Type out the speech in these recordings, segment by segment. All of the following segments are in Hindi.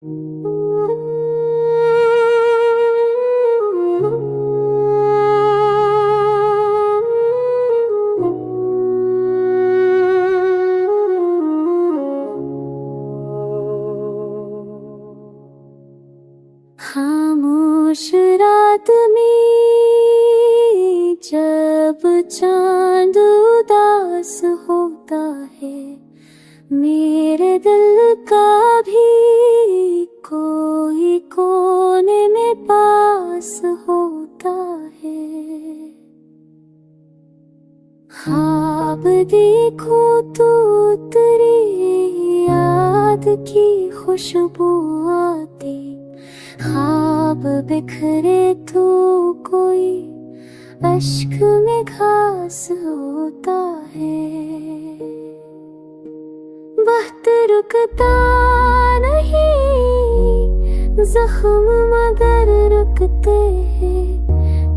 खामोश रात में जब चांद उदास होता है, मेरे दिल का भी कोई कोने में पास होता है। ख्वाब देखो तो तेरी याद की खुशबू आती, ख्वाब बिखरे तो कोई अश्क में घास होता है। वक्त रुकता नहीं, जख्म मगर रुकते हैं,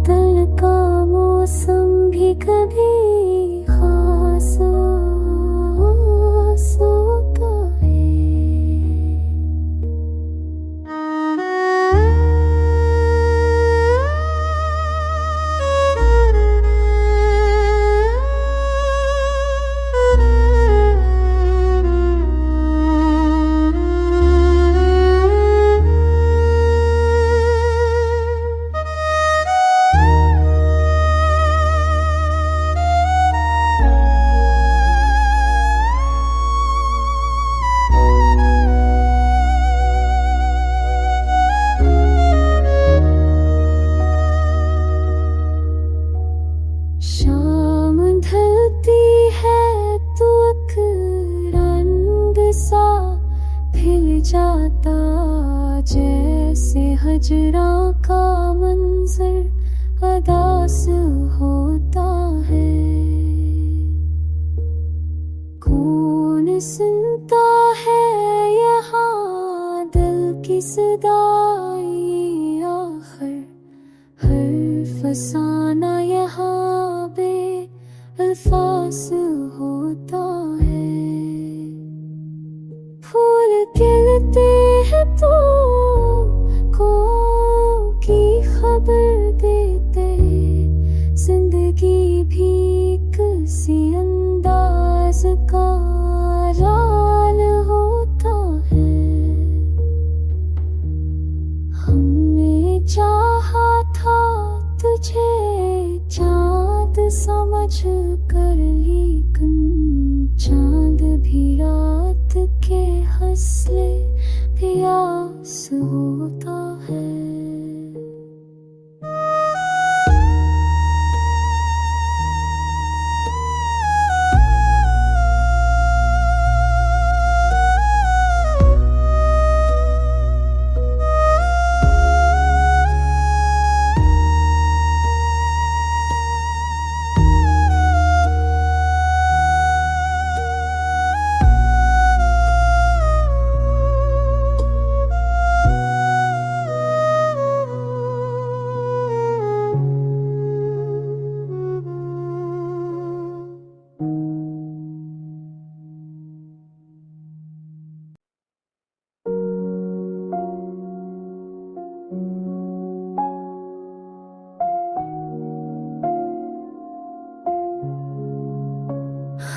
दिल का मौसम भी कभी खास होता है। शाम ढलती है तो एक रंग सा खिल जाता, जैसे हजरा का मंजर अदास होता है। कौन सुनता है यहाँ दिल की सदाई, आखिर हर फसाना यहाँ अल्फाज होता है। फूल खिलते हैं तो की खबर देते, जिंदगी भी किसी अंदाज का राल होता है। हमने चाहा था तुझे चाँद समझ कर, लेकिन चाँद भी रात के हंसले प्यास होता है।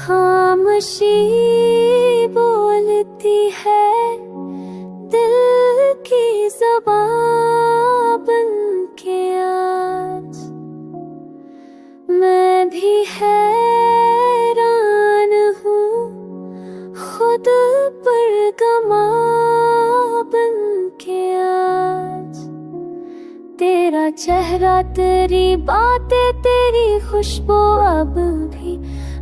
खामोशी बोलती है दिल की ज़बान बन के आज, मैं भी हैरान हूँ खुद पर गमा बन के आज। तेरा चेहरा, तेरी बातें, तेरी खुशबू अब भी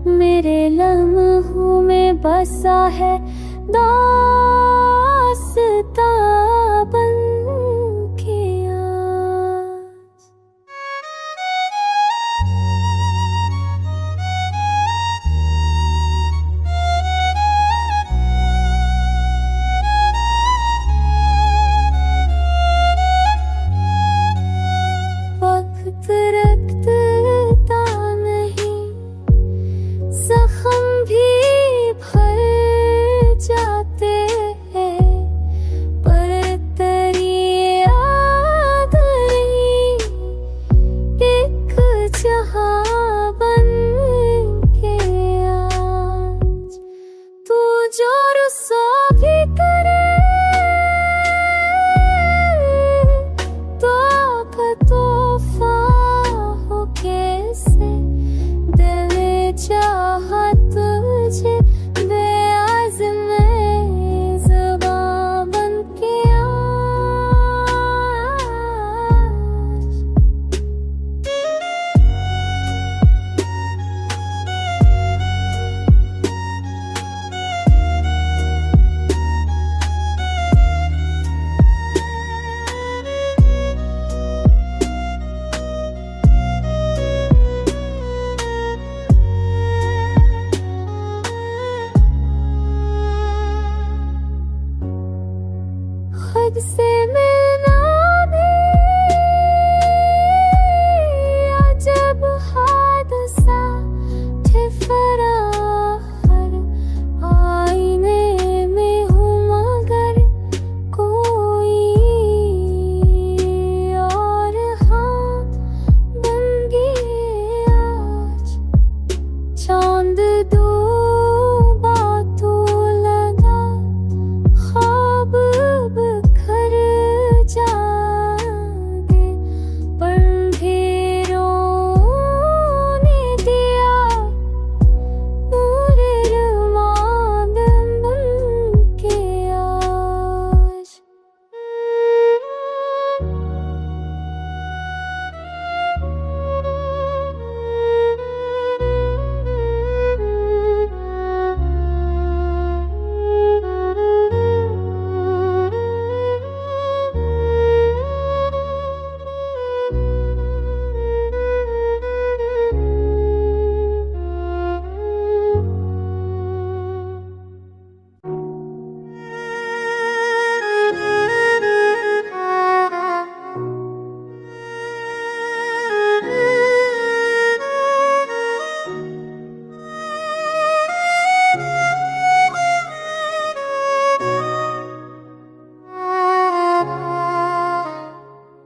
मेरे लम्हों में बसा है, दास्तां बन के आज। वक्त रखता नहीं, जख्म भी भर जाते हैं, खुद से मिलना भी अजब हादसा ठिठुरा हर आईने में हूँ मगर कोई और हाँ बन गए आज चांद डूबा तो लगा ख्वाब बिखर जाएंगे पर अंधेरों ने दिया नूर रमाद बन के आज।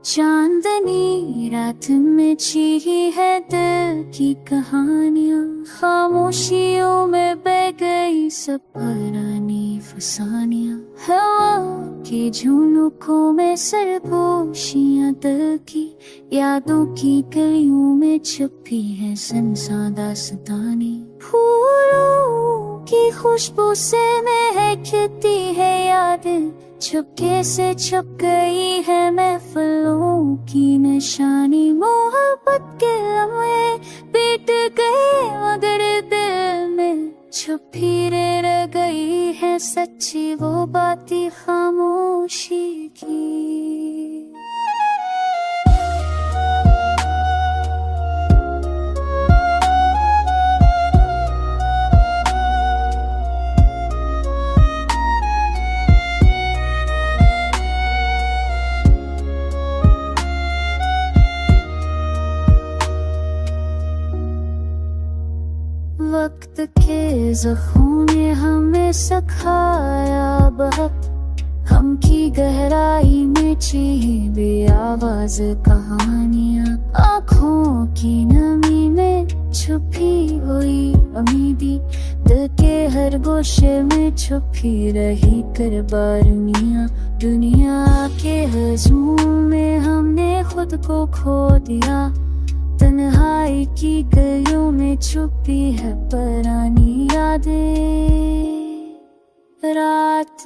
चांदनी रात में छिपी है दिल की कहानियाँ, खामोशियों में बह गई सब पुरानी फसानियाँ। हवा के झोंकों में सरगोशियाँ दिल की यादों की गलियों में छुपी है सनसा दास्तानी। फूलों की खुशबू से महकती है यादें, चुपके से छुप गई है महफिलों की निशानी। मोहब्बत के लम्हे बीत गए मगर दिल में छुपी रह गई है सच्ची वो बातें खामोशी की। वक्त के ज़ख्मों ने हमें सिखाया बहुत, हम की गहराई में छिपी आवाज़ कहानियाँ। आँखों की नमी में छुपी हुई उम्मीदी, दिल के हर गोशे में छुपी रही कुर्बानियाँ। दुनिया के हजूम में हमने खुद को खो दिया, तन्हाई की गलियों में छुपी है पुरानी यादें। रात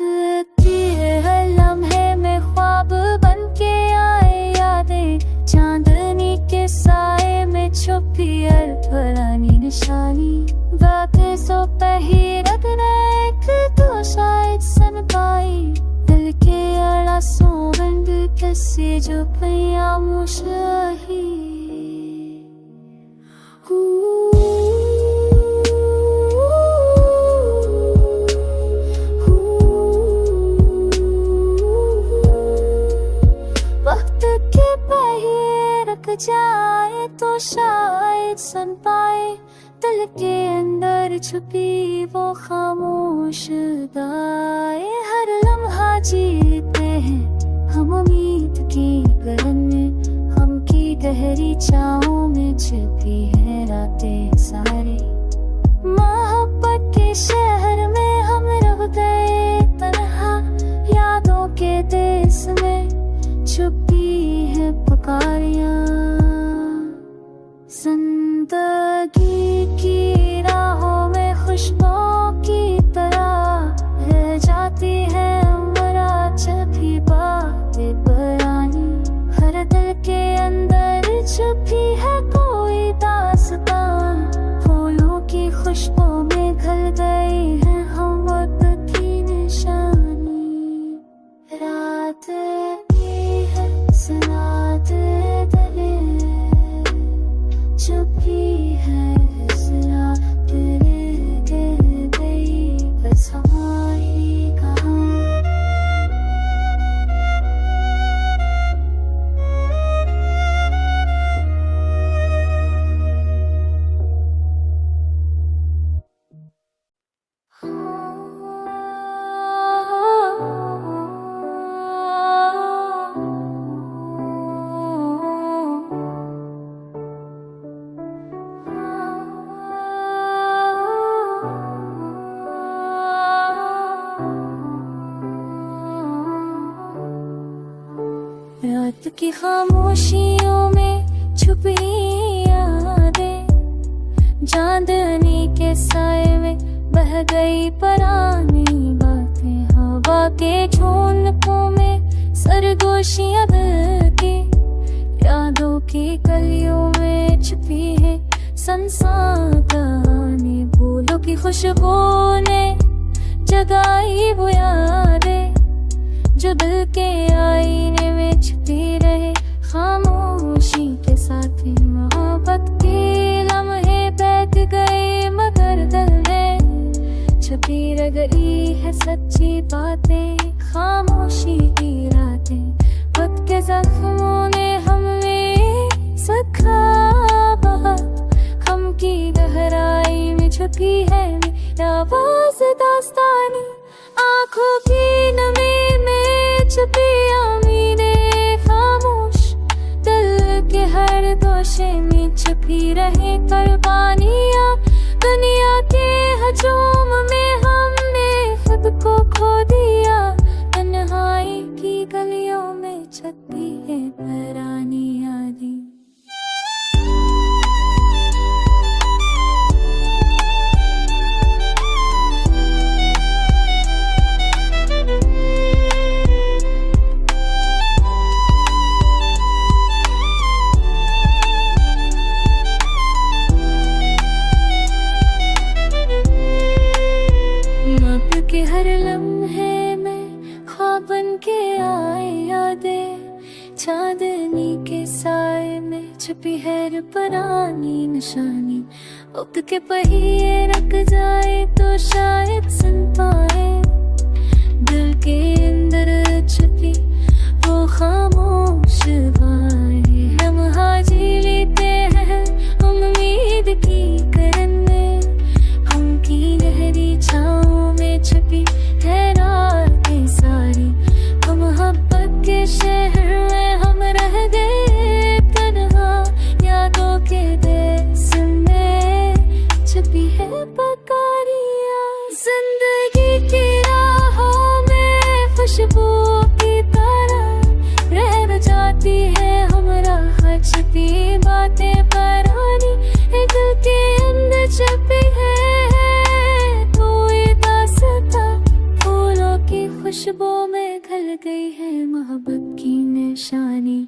के हर लम्हे में ख्वाब बन के आए यादें, चांदनी के साए में छुपी हर पुरानी निशानी। बातें सो पही रखने तो शायद सन पाई, दिल के अड़ासों रंग कैसे जो पैया मुशाही। वक्त के पहिए रख जाए तो शायद सुन पाए, दिल के अंदर छुपी वो खामोश गाए। हर लम्हा जीते हैं हम उम्मीद की गगन में, हम की गहरी छाओं में छिपी है रातें सारी। मोहब्बत के शहर में हम रह गए तन्हा, यादों के देश में छुपी है पुकारियाँ। जिंदगी की राहों में खुशबुओं की तरह रह जाती है उम्र छुपी बातें पुरानी। हर दिल के अंदर छुपी है कोई दास्तां, फूलों की खुशबू में घल गई है हम वक्त की निशानी। रात की है सनात दिल रात की खामोशियों में छुपी यादें, चांदनी के साए में बह गई पुरानी बातें। हवा के झोंकों में सरगोशियां दिल की, यादों की गलियों में छुपी है संसार कहानी। फूलों की खुशबू ने जगाई वो यादें, जो दिल के आईने में छुपी रहे खामोशी के साथ। मोहब्बत के लम्हे बैठ गए मगर दिल में छुपी रह गई है सच्ची बातें। खामोशी की रातें, वक्त के जख्मों ने हमें सखा बहुत, गम की गहराई में छुपी है आवाज दास्तानी। आंखों की नमी में छुपी आमीनें खामोश, दिल के हर दोषे में छुपी रहे कुर्बानियां। दुनिया के हजूम में हमने खुद को खो दिया, तन्हाई की गलियों में छुपी है पुरानी यादें। के हर लम्हे में ख्वाब बन के आए यादें, चांदनी के साए में छुपी है पुरानी निशानी। वक्त के पहिए रुक जाए तो शायद सुन पाए, दिल के अंदर छुपी वो खामोश बातें। हम हाजी लेते हैं उम्मीद की करन में, हम की गहरी छाँव में छुपी है रातें सारी। तो मोहब्बत के शहर में हम रह गए तन्हा, यादों के देश में छुपी है पकारियां। जिंदगी की राहों में खुशबू की तरह रह जाती है हमरा हर छुपी बातें पुरानी। दिल के अंदर छुपी है खुशबू में घल गई है मोहब्बत की निशानी।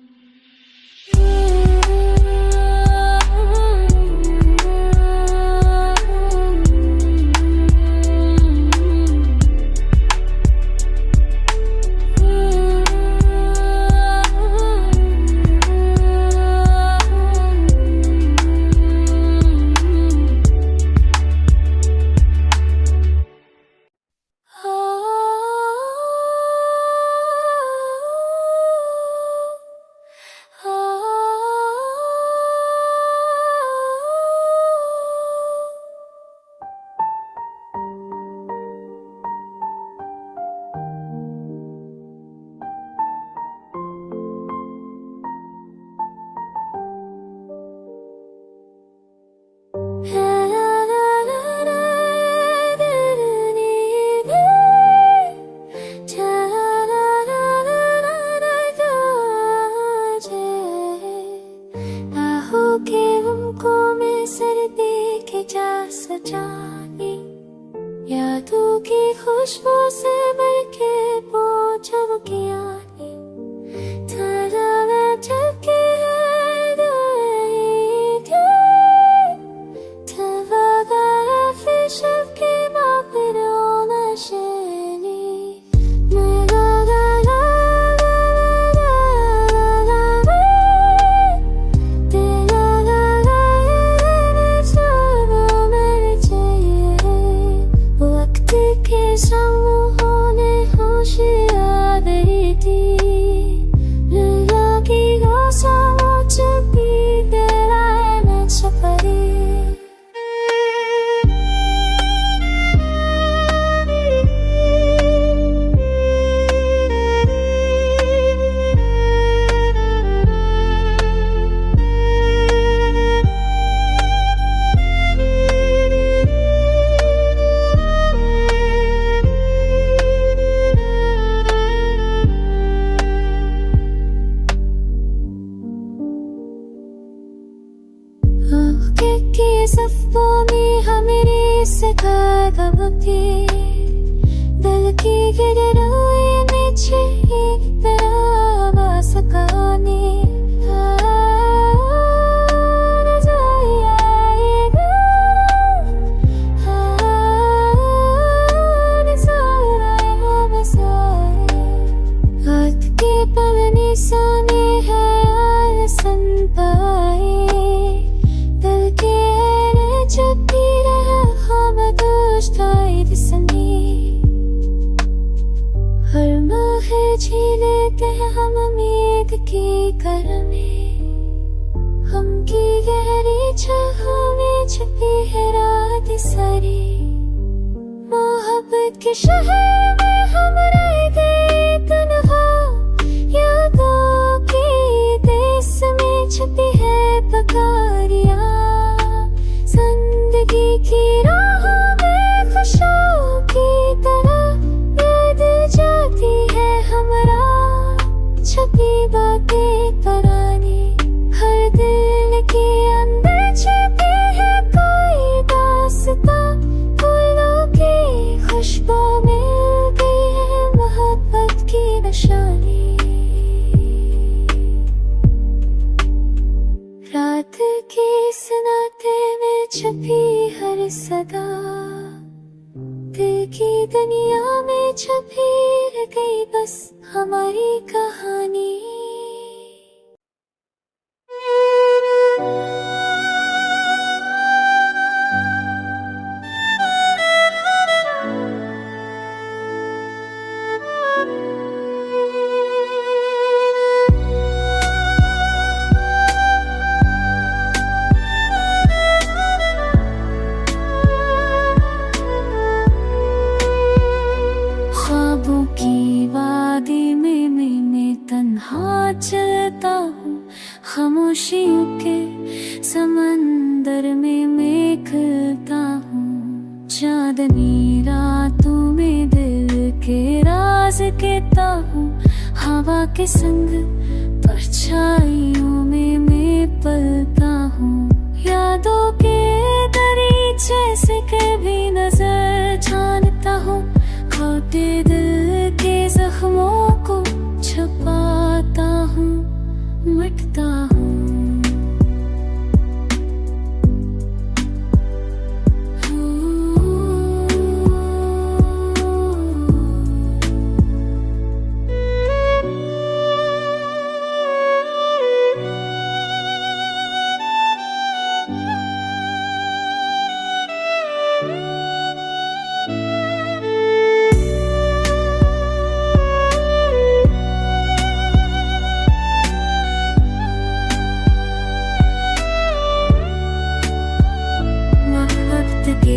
है कब भी दिल की गिरनाई नीचे मेरा आवाज़ गाने सोने है आलसन पाए दिल के चुपी रहा हम दोस्त सनी हर माह झीलते हम मेघ की करने हम की गहरी छाहों में छुपी है रात सारी मोहब्बत के शहर में हम रह गए तन्हा यादों के देश में छुपी है पकारियां जिंदगी की राहों में खुशियों की तरह याद जाती है हमरा छुपी बातें पुरानी हर दिल के अंदर छुपी है कोई दास्तां फूलों की खुशबू मिल गई है मोहब्बत की निशानी रात के सन्नाटे में छुपी हर सदा दिल की दुनिया में छुपी रह गई बस हमारी कहानी चलता हूँ खामोशियों के समंदर में मैं खता हूँ चांदनी रातों में दिल के राज कहता हूँ हवा के संग परछाइयों में मैं पलता हूँ यादों के दरीचे से कभी नजर छानता हूँ खोटे दिल के जख्मों को छुपाता हूँ मिटता हूँ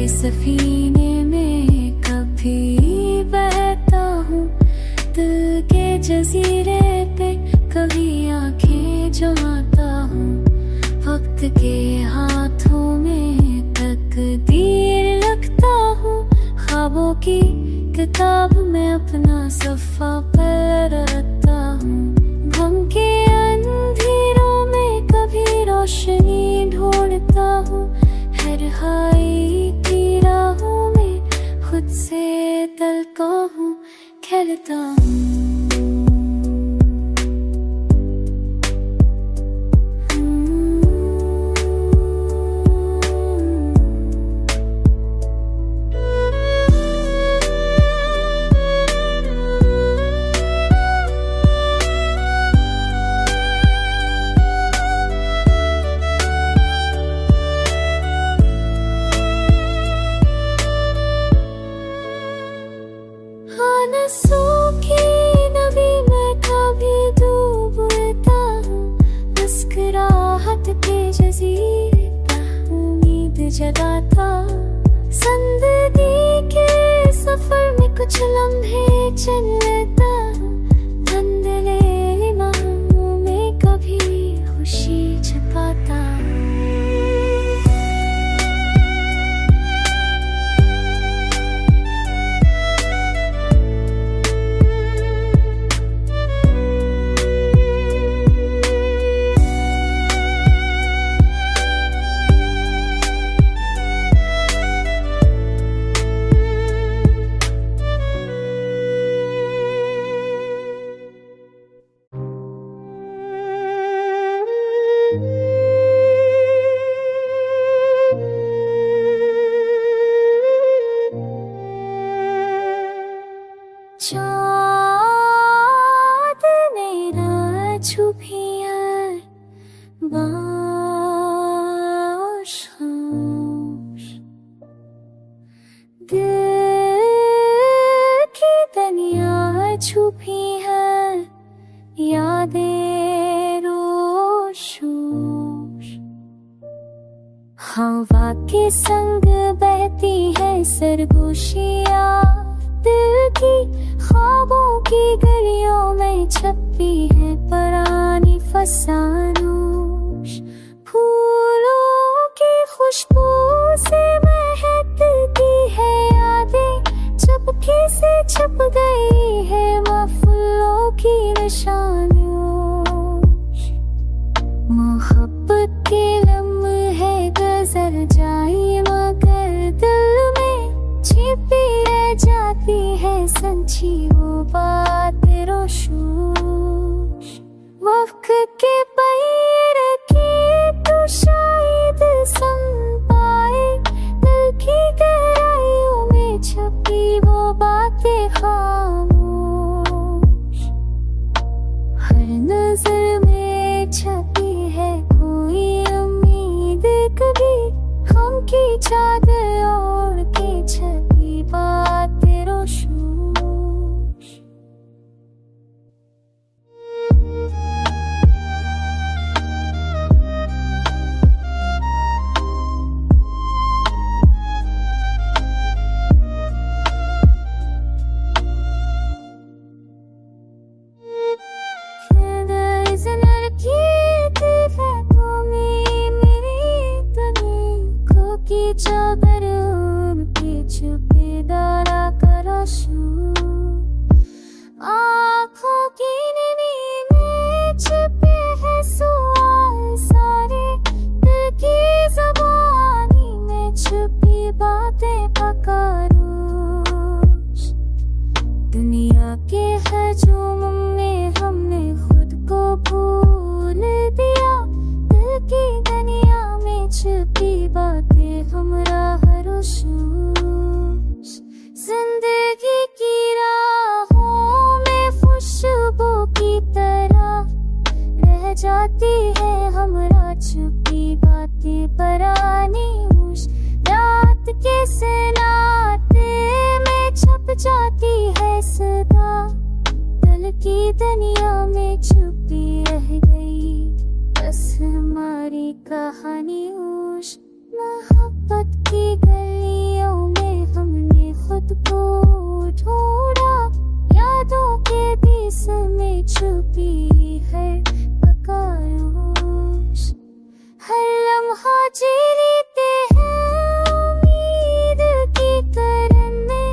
सफीने में कभी बहता हूँ दिल के जजीरे पे कभी आंखें जमाता हूँ वक्त के हाथों में तकदीर लिखता हूँ ख्वाबों की किताब में अपना सफ़ा पलटता हूँ गम के अंधेरों में कभी रोशनी ढूंढता हूँ हर हाई की राहों में खुद से तलता हूँ खेलता हूँ छुपी है बाश खामोश। दिल की दुनिया छुपी है यादें रोशोश। हवा के संग बहती है सरगोशियाँ दिल की, ख्वाबों की गलियों में छपती है पुरानी फसानोश। फूलों की खुशबू से महकती है यादें, चुपके से छुप गई है महफिलों की निशानियों। मोहब्बत के लम्हे गुजर जाए मगर दिल में छिपी रह जाती है संची वो बात रोशोश। वक्त के पैर की तो शायद सुन पाए दिल की गहराइयों में छपी वो बातें खामोश। हर नजर में छपी है कोई उम्मीद, कभी गम की चादर ओढ़ के छपी बातें रोशोश। चादर उनके छुपे दारा करो शू, आँखों की नींद में छुपे हैं सवाल सारे, दिल की ज़बानी में छुपी बातें पकारोश। दुनिया के हजूम में हमने खुद को भूल दिया, दिल की दुनिया में छुपी बातें हमरा रोशोश। जिंदगी की राहों में खुशबू की तरह रह जाती है हमरा छुपी बातें परानी होश। रात के सन्नाटे में छप जाती है सदा, दिल की दुनिया में छुपी रह गई बस हमारी कहानी होश। मोहब्बत की गलियों में हमने खुद को ढूंढा, यादों के देश में छुपी है पकारोश। हर लम्हा जी लेते हैं उम्मीद की करन में,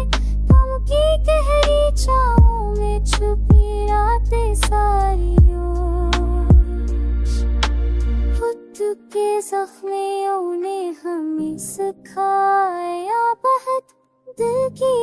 गम की गहरी छाओं में छुपी रातें सारियोश। खुद के जख्मियों ने हमें सिखाया बहुत, दिल की